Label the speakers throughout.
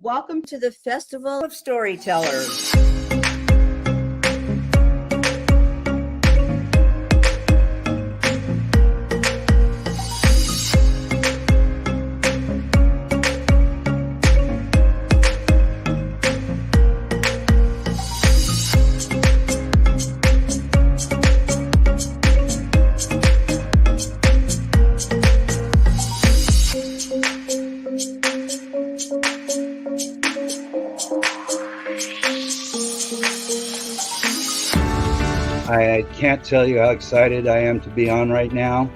Speaker 1: Welcome to the Festival of Storytellers.
Speaker 2: I can't tell you how excited I am to be on right now.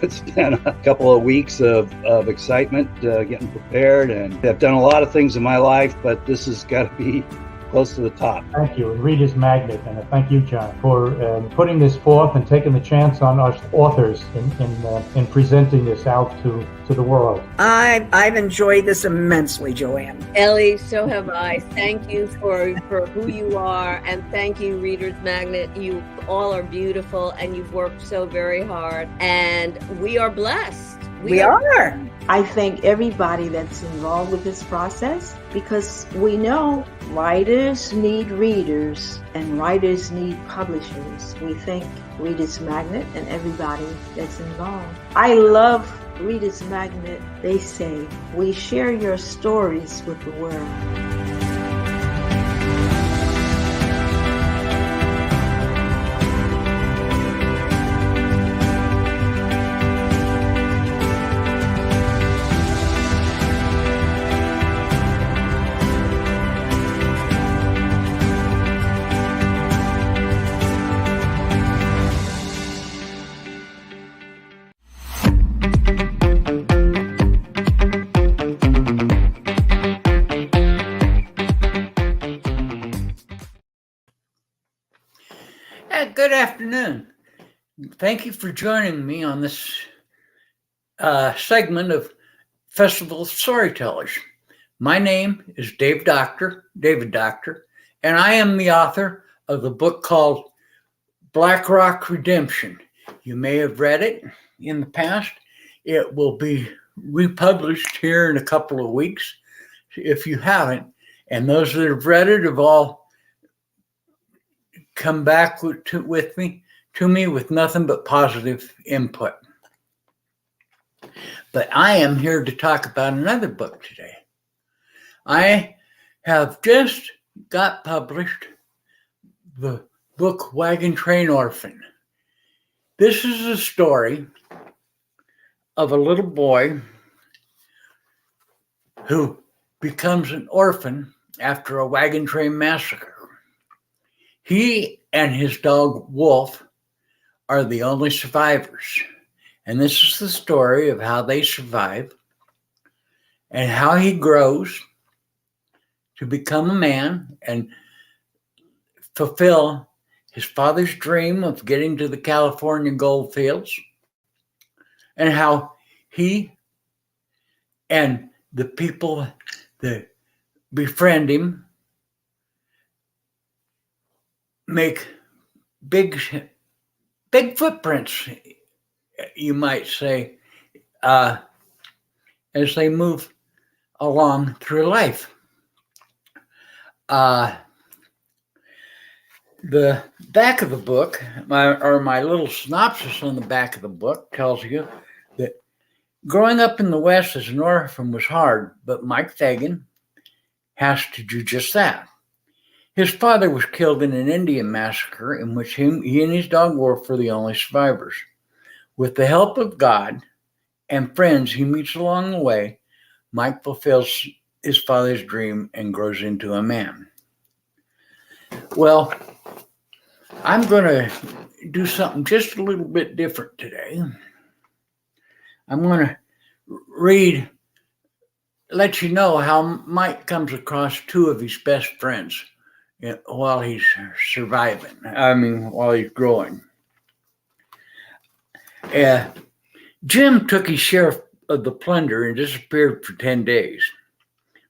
Speaker 2: It's been a couple of weeks of excitement, getting prepared, and I've done a lot of things in my life, but this has got to be close to the top.
Speaker 3: Thank you, and Reader's Magnet, and thank you, John, for putting this forth and taking the chance on us authors in presenting this out to the world.
Speaker 4: I've enjoyed this immensely, Joanne.
Speaker 1: Ellie, so have I. Thank you for who you are, and thank you, Reader's Magnet. You all are beautiful, and you've worked so very hard, and we are blessed.
Speaker 4: We are.
Speaker 5: I thank everybody that's involved with this process, because we know writers need readers and writers need publishers. We thank Reader's Magnet and everybody that's involved. I love Reader's Magnet. They say, we share your stories with the world.
Speaker 6: Good afternoon. Thank you for joining me on this segment of Festival of Storytellers. My name is David Dockter, and I am the author of the book called Black Rock Redemption. You may have read it in the past. It will be republished here in a couple of weeks if you haven't. And those that have read it have all come back to me with nothing but positive input. But I am here to talk about another book today. I have just got published the book Wagon Train Orphan. This is a story of a little boy who becomes an orphan after a wagon train massacre. He and his dog, Wolf, are the only survivors. And this is the story of how they survive and how he grows to become a man and fulfill his father's dream of getting to the California gold fields, and how he and the people that befriend him make big footprints, you might say, as they move along through life. The back of the book, my little synopsis on the back of the book, tells you that growing up in the West as an orphan was hard, but Mike Fagan has to do just that. His father was killed in an Indian massacre in which he and his dog Wolf were the only survivors. With the help of God and friends he meets along the way, Mike fulfills his father's dream and grows into a man. Well, I'm going to do something just a little bit different today. I'm going to let you know how Mike comes across two of his best friends while he's while he's growing. Jim took his share of the plunder and disappeared for 10 days.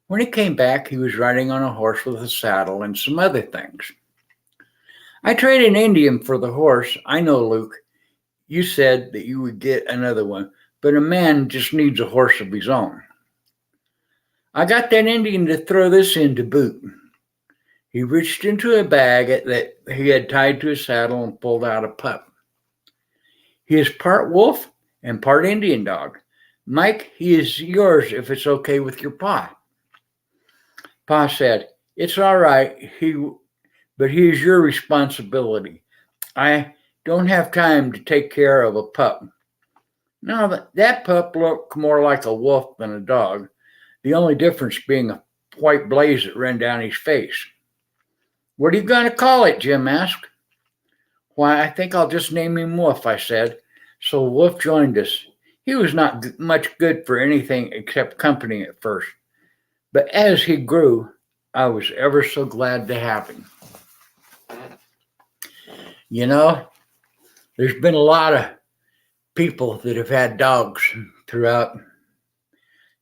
Speaker 6: When he came back, he was riding on a horse with a saddle and some other things. I traded an Indian for the horse. I know, Luke, you said that you would get another one, but a man just needs a horse of his own. I got that Indian to throw this in to boot. He reached into a bag that he had tied to his saddle and pulled out a pup. He is part wolf and part Indian dog. Mike, he is yours if it's okay with your pa. Pa said, it's all right, but he is your responsibility. I don't have time to take care of a pup. No, that pup looked more like a wolf than a dog, the only difference being a white blaze that ran down his face. What are you going to call it? Jim asked. Why, I think I'll just name him Wolf, I said. So Wolf joined us. He was not much good for anything except company at first, but as he grew, I was ever so glad to have him. You know, there's been a lot of people that have had dogs throughout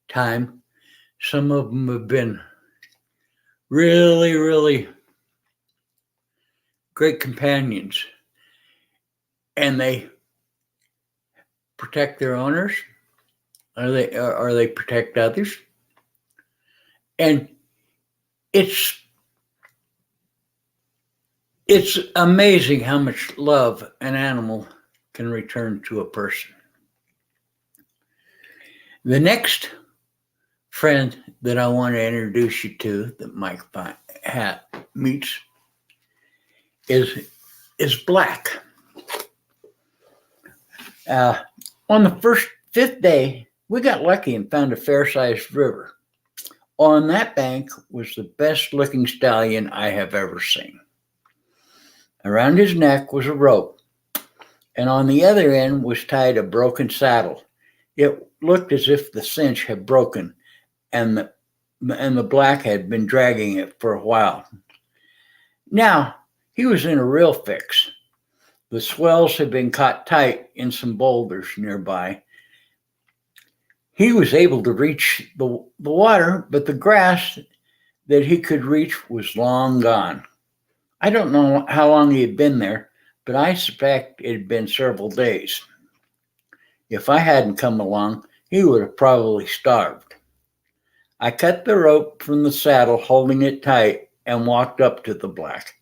Speaker 6: time. Some of them have been really, really great companions, and they protect their owners, or they protect others. And it's amazing how much love an animal can return to a person. The next friend that I want to introduce you to that Mike meets is Black. On the fifth day, we got lucky and found a fair-sized river. On that bank was the best-looking stallion I have ever seen. Around his neck was a rope, and on the other end was tied a broken saddle. It looked as if the cinch had broken, and the Black had been dragging it for a while. Now, he was in a real fix. The swells had been caught tight in some boulders nearby. He was able to reach the water, but the grass that he could reach was long gone. I don't know how long he had been there, but I suspect it had been several days. If I hadn't come along, he would have probably starved. I cut the rope from the saddle, holding it tight, and walked up to the Black.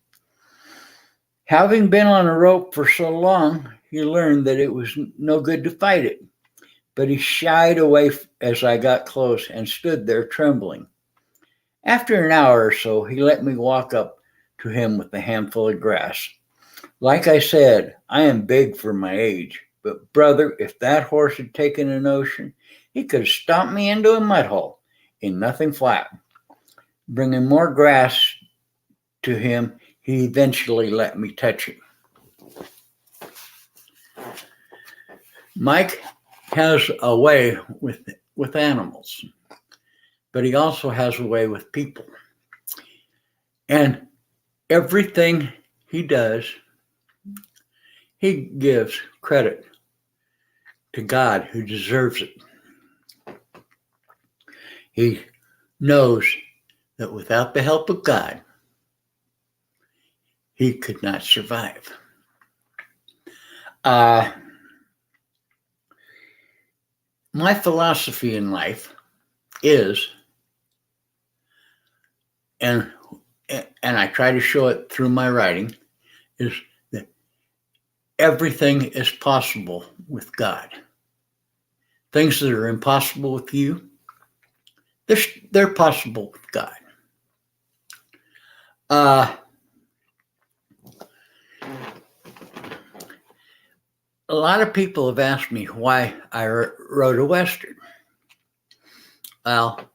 Speaker 6: Having been on a rope for so long, he learned that it was no good to fight it, but he shied away as I got close and stood there trembling. After an hour or so, he let me walk up to him with a handful of grass. Like I said, I am big for my age, but brother, if that horse had taken a notion, he could have stomped me into a mud hole in nothing flat. Bringing more grass to him, he eventually let me touch him. Mike has a way with animals, but he also has a way with people. And everything he does, he gives credit to God, who deserves it. He knows that without the help of God, he could not survive. My philosophy in life is, and I try to show it through my writing, is that everything is possible with God. Things that are impossible with you, they're possible with God. A lot of people have asked me why I wrote a Western. Well,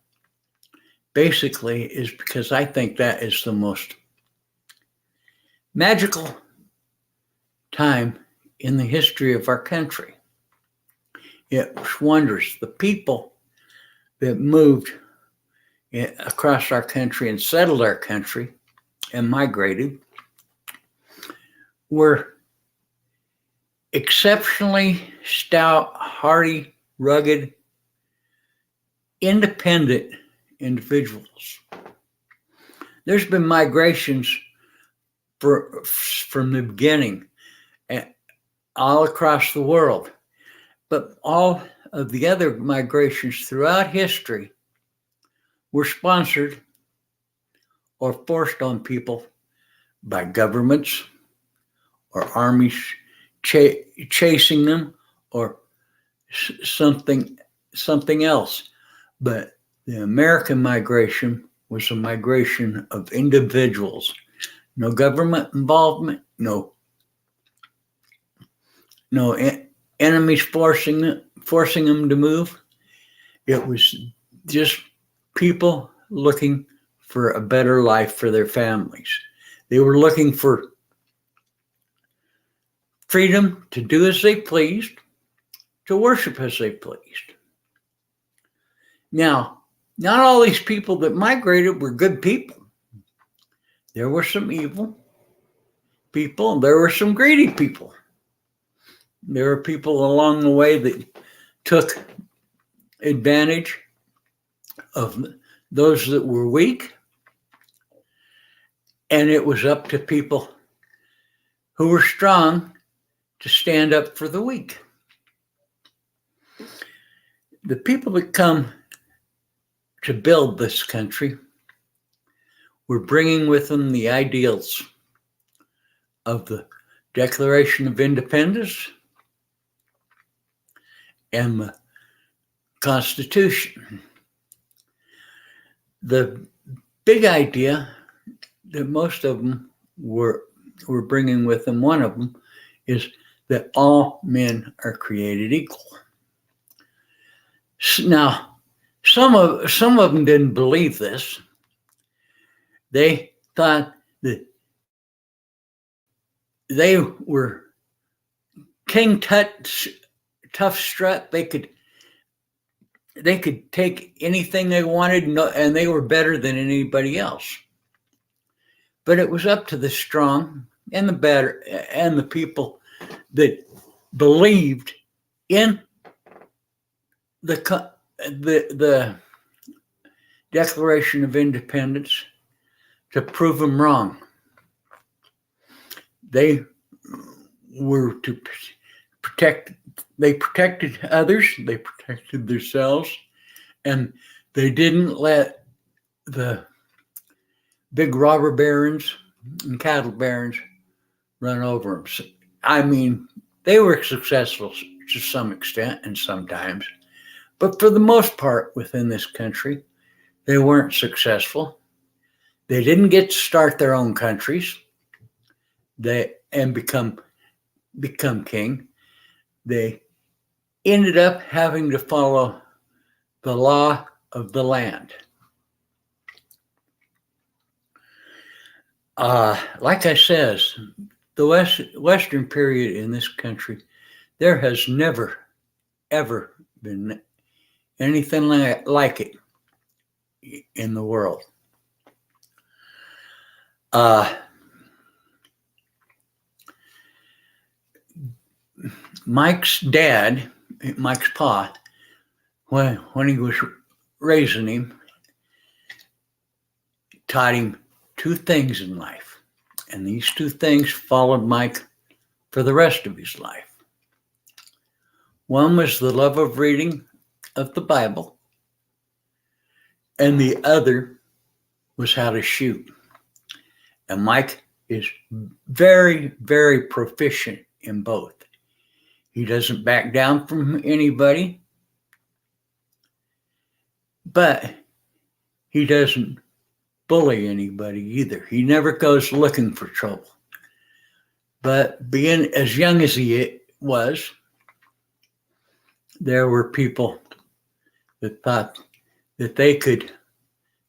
Speaker 6: basically is because I think that is the most magical time in the history of our country. It was wondrous. The people that moved across our country and settled our country and migrated were exceptionally stout, hardy, rugged, independent individuals. There's been migrations from the beginning all across the world, but all of the other migrations throughout history were sponsored or forced on people by governments or armies chasing them or something else. But the American migration was a migration of individuals. No government involvement, no enemies forcing them to move. It was just people looking for a better life for their families. They were looking for freedom to do as they pleased, to worship as they pleased. Now, not all these people that migrated were good people. There were some evil people, there were some greedy people. There were people along the way that took advantage of those that were weak, and it was up to people who were strong to stand up for the weak. The people that come to build this country were bringing with them the ideals of the Declaration of Independence and the Constitution. The big idea that most of them were bringing with them, one of them, is that all men are created equal. Now, some of them didn't believe this. They thought that they were King Tough Strut. They could take anything they wanted, and they were better than anybody else. But it was up to the strong and the better and the people that believed in the Declaration of Independence to prove them wrong. They were to protect. They protected others. They protected themselves, and they didn't let the big robber barons and cattle barons run over them. I mean, they were successful to some extent and sometimes, but for the most part within this country, they weren't successful. They didn't get to start their own countries and become king. They ended up having to follow the law of the land. Like I says, the Western period in this country, there has never, ever been anything like it in the world. Mike's dad, Mike's pa, when he was raising him, taught him two things in life. And these two things followed Mike for the rest of his life. One was the love of reading of the Bible, and the other was how to shoot. And Mike is very, very proficient in both. He doesn't back down from anybody, but he doesn't bully anybody either. He never goes looking for trouble. But being as young as he was, there were people that thought that they could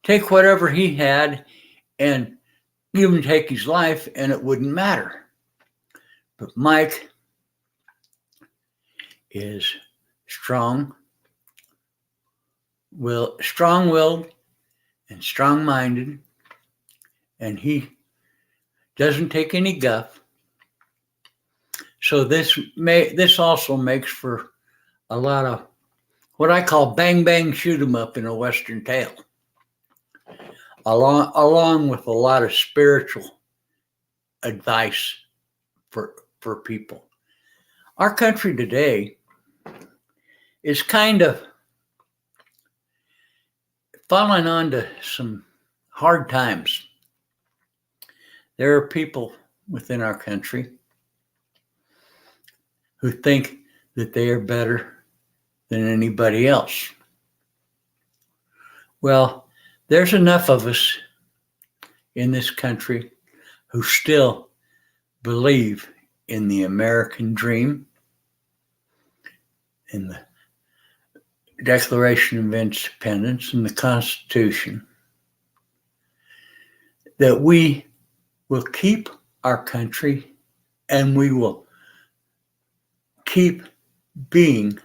Speaker 6: take whatever he had and even take his life and it wouldn't matter. But Mike is strong-willed and strong-minded, and he doesn't take any guff. So this also makes for a lot of what I call bang bang shoot 'em up in a Western tale, along with a lot of spiritual advice for people. Our country today is kind of fallen onto some hard times. There are people within our country who think that they are better than anybody else. Well, there's enough of us in this country who still believe in the American dream, in the Declaration of Independence and the Constitution, that we will keep our country and we will keep being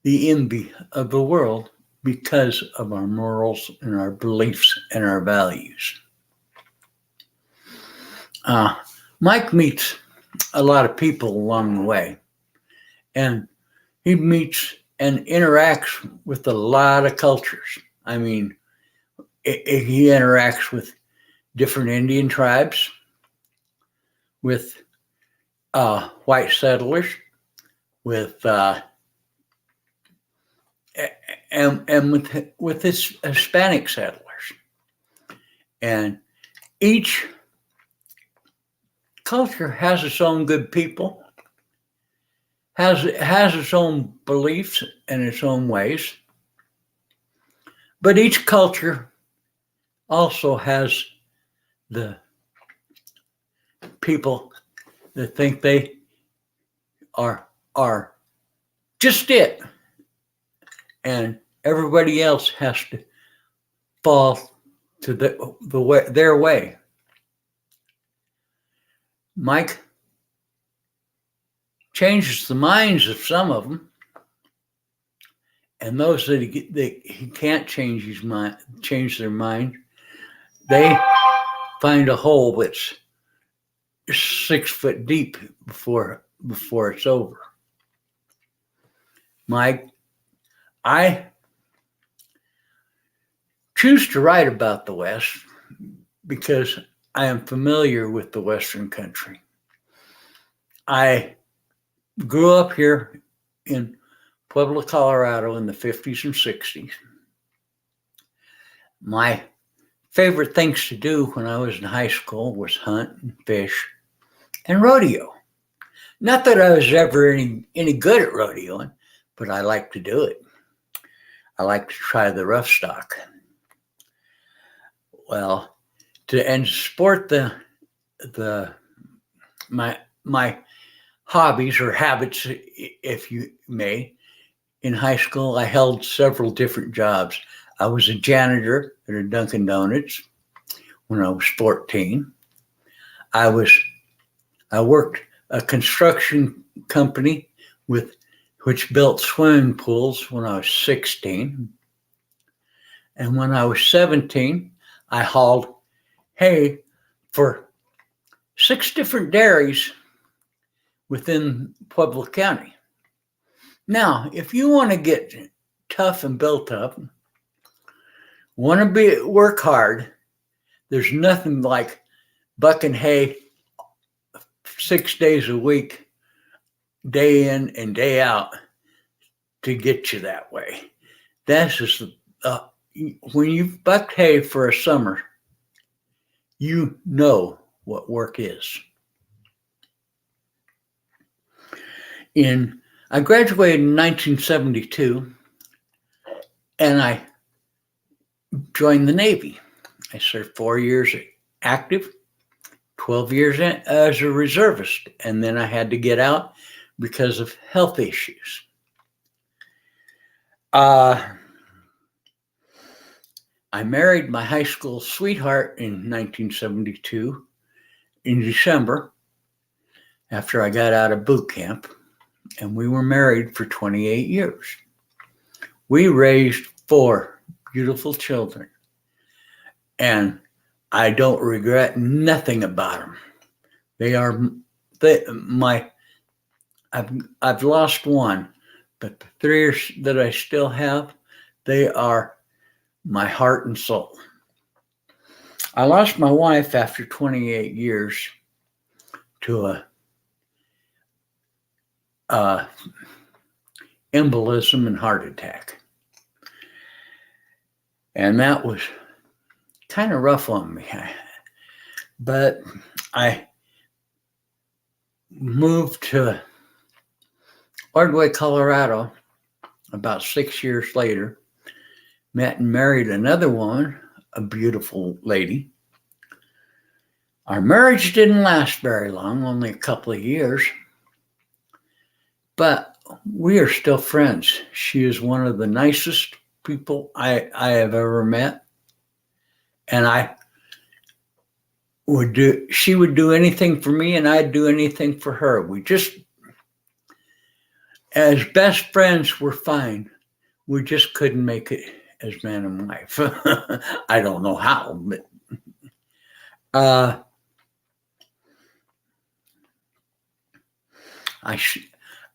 Speaker 6: the envy of the world because of our morals and our beliefs and our values. Mike meets a lot of people along the way, and he meets and interacts with a lot of cultures. I mean, he interacts with different Indian tribes, with white settlers, with and with his Hispanic settlers, and each culture has its own good people, has its own beliefs and its own ways, but each culture also has the people that think they are just it, and everybody else has to fall to the way, their way. Mike changes the minds of some of them, and those that he can't change their mind, they find a hole that's 6 foot deep before it's over. Mike, I choose to write about the West because I am familiar with the Western country. I grew up here in Pueblo, Colorado in the 50s and 60s. My favorite things to do when I was in high school was hunt and fish and rodeo. Not that I was ever any good at rodeoing, but I like to do it. I like to try the rough stock. Well, to sport my hobbies or habits, if you may. In high school, I held several different jobs. I was a janitor at a Dunkin' Donuts when I was 14. I worked a construction company which built swimming pools when I was 16. And when I was 17, I hauled hay for 6 different dairies within Pueblo County. Now, if you want to get tough and built up, want to work hard, there's nothing like bucking hay 6 days a week, day in and day out, to get you that way. That's just when you've bucked hay for a summer, you know what work is. I graduated in 1972, and I joined the Navy. I served 4 years active, 12 years as a reservist, and then I had to get out because of health issues. I married my high school sweetheart in 1972 in December after I got out of boot camp, and we were married for 28 years. We raised 4 beautiful children, and I don't regret nothing about them. I've lost one, but the 3 that I still have, they are my heart and soul. I lost my wife after 28 years to embolism and heart attack. And that was kind of rough on me. But I moved to Ordway, Colorado about 6 years later, met and married another woman, a beautiful lady. Our marriage didn't last very long, only a couple of years, but we are still friends. She is one of the nicest people I have ever met. And she would do anything for me and I'd do anything for her. We just, as best friends, we're fine. We just couldn't make it as man and wife. I don't know how, but I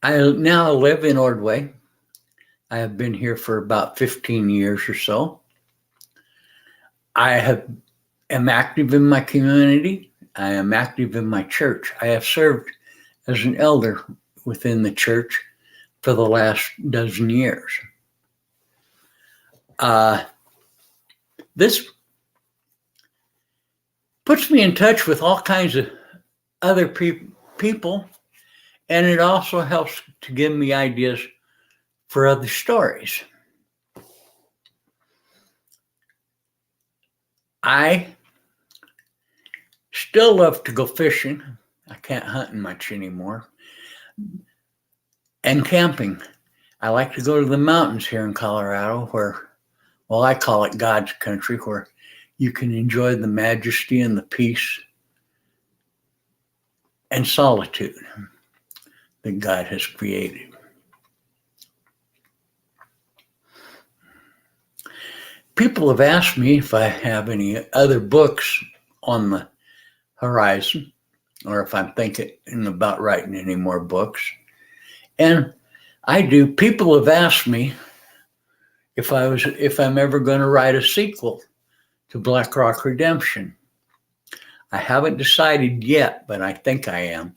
Speaker 6: now live in Ordway. I have been here for about 15 years or so. I am active in my community. I am active in my church. I have served as an elder within the church for the last dozen years. This puts me in touch with all kinds of other people, and it also helps to give me ideas for other stories. I still love to go fishing. I can't hunt much anymore. And camping. I like to go to the mountains here in Colorado where, well, I call it God's country, where you can enjoy the majesty and the peace and solitude that God has created. People have asked me if I have any other books on the horizon, or if I'm thinking about writing any more books. And I do. People have asked me if I'm ever going to write a sequel to Black Rock Redemption. I haven't decided yet, but I think I am.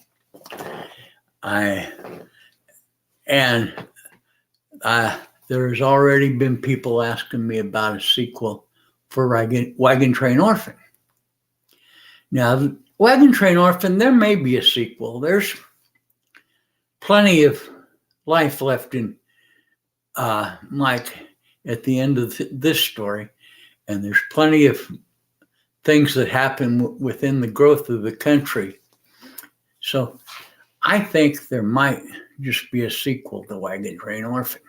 Speaker 6: There's already been people asking me about a sequel for Wagon Train Orphan. Now, Wagon Train Orphan, there may be a sequel. There's plenty of life left in Mike at the end of this story, and there's plenty of things that happen within the growth of the country. So I think there might just be a sequel to Wagon Train Orphan.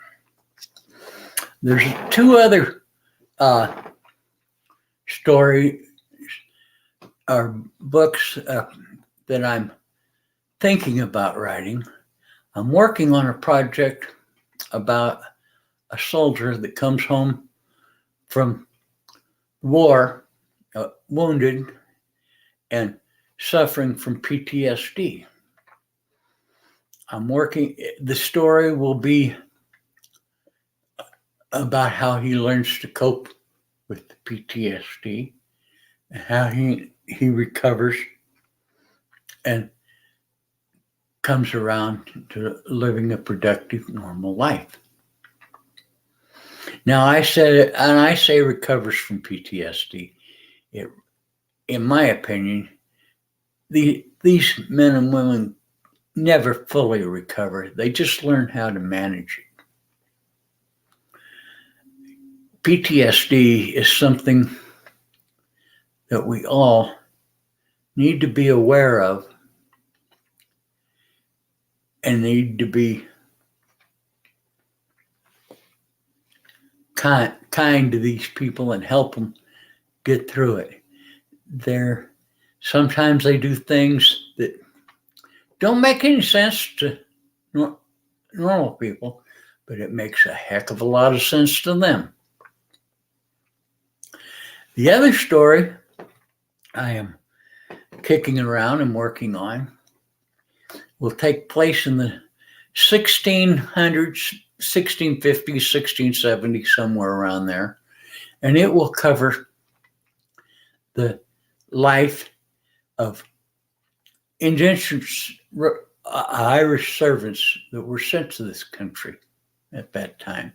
Speaker 6: There's two other story or books that I'm thinking about writing. I'm working on a project about a soldier that comes home from war, wounded and suffering from PTSD. The story will be about how he learns to cope with the PTSD and how he recovers and comes around to living a productive, normal life. Now, I say recovers from PTSD. In my opinion, these men and women never fully recover. They just learn how to manage it. PTSD is something that we all need to be aware of and need to be kind to these people and help them get through it. Sometimes they do things that don't make any sense to normal people, but it makes a heck of a lot of sense to them. The other story I am kicking around and working on will take place in the 1600s, 1650s, 1670s, somewhere around there. And it will cover the life of indigenous Irish servants that were sent to this country at that time,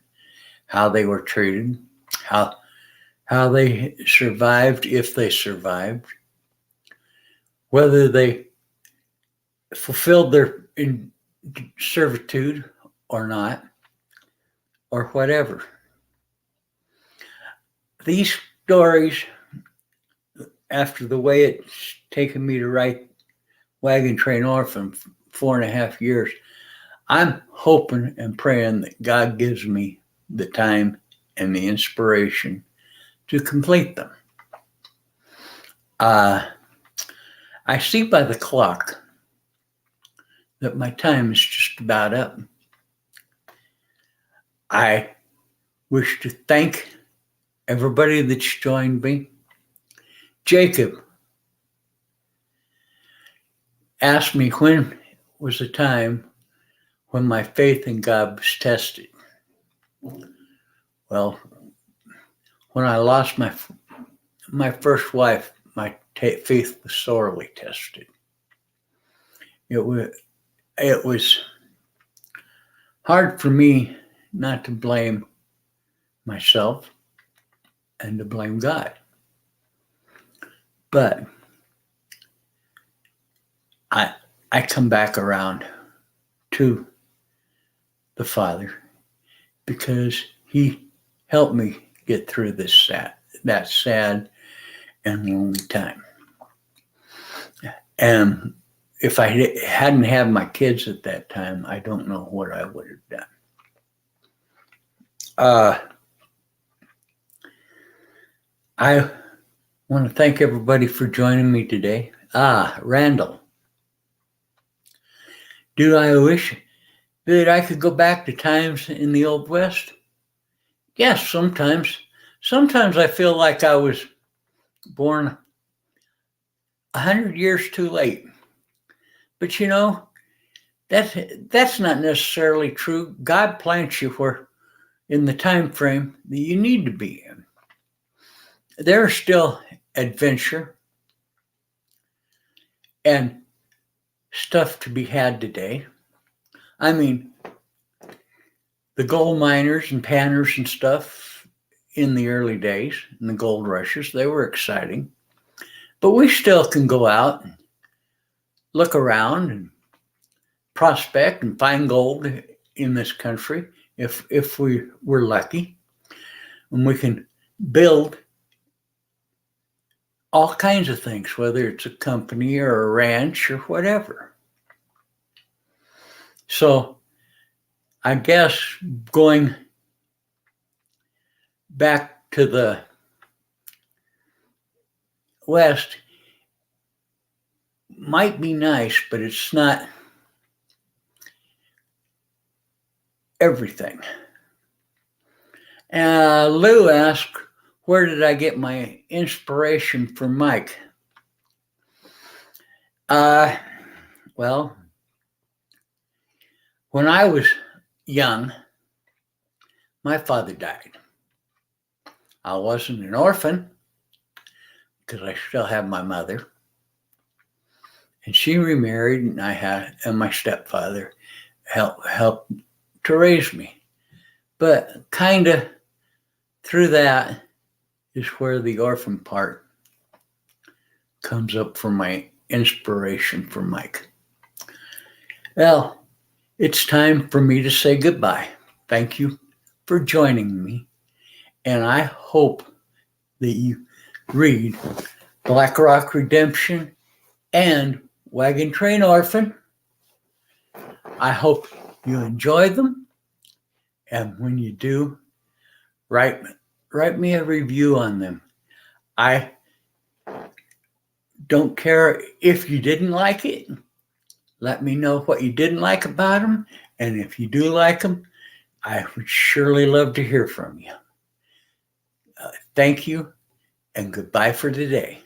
Speaker 6: how they were treated, how how they survived, if they survived, whether they fulfilled their servitude or not, or whatever. These stories, after the way it's taken me to write Wagon Train Orphan for 4.5 years, I'm hoping and praying that God gives me the time and the inspiration to complete them. I see by the clock that my time is just about up. I wish to thank everybody that's joined me. Jacob asked me when was the time when my faith in God was tested. Well, when I lost my first wife, my faith was sorely tested. It was hard for me not to blame myself and to blame God. But I come back around to the Father because He helped me get through that sad and lonely time. And if I hadn't had my kids at that time, I don't know what I would have done. I want to thank everybody for joining me today. Randall. Do I wish that I could go back to times in the Old West? Yes, sometimes. Sometimes I feel like I was born 100 years too late. But you know, that's not necessarily true. God plants you in the time frame that you need to be in. There's still adventure and stuff to be had today. I mean, the gold miners and panners and stuff in the early days, in the gold rushes, they were exciting. But we still can go out and look around and prospect and find gold in this country if we were lucky. And we can build all kinds of things, whether it's a company or a ranch or whatever. So I guess going back to the West might be nice, but it's not everything. Lou asked, where did I get my inspiration for Mike? Well, when I was young, my father died. I wasn't an orphan because I still have my mother. And she remarried, and my stepfather helped to raise me. But kind of through that is where the orphan part comes up for my inspiration for Mike. Well, it's time for me to say goodbye. Thank you for joining me. And I hope that you read Black Rock Redemption and Wagon Train Orphan. I hope you enjoy them. And when you do, write me a review on them. I don't care if you didn't like it. Let me know what you didn't like about them. And if you do like them, I would surely love to hear from you. Thank you and goodbye for today.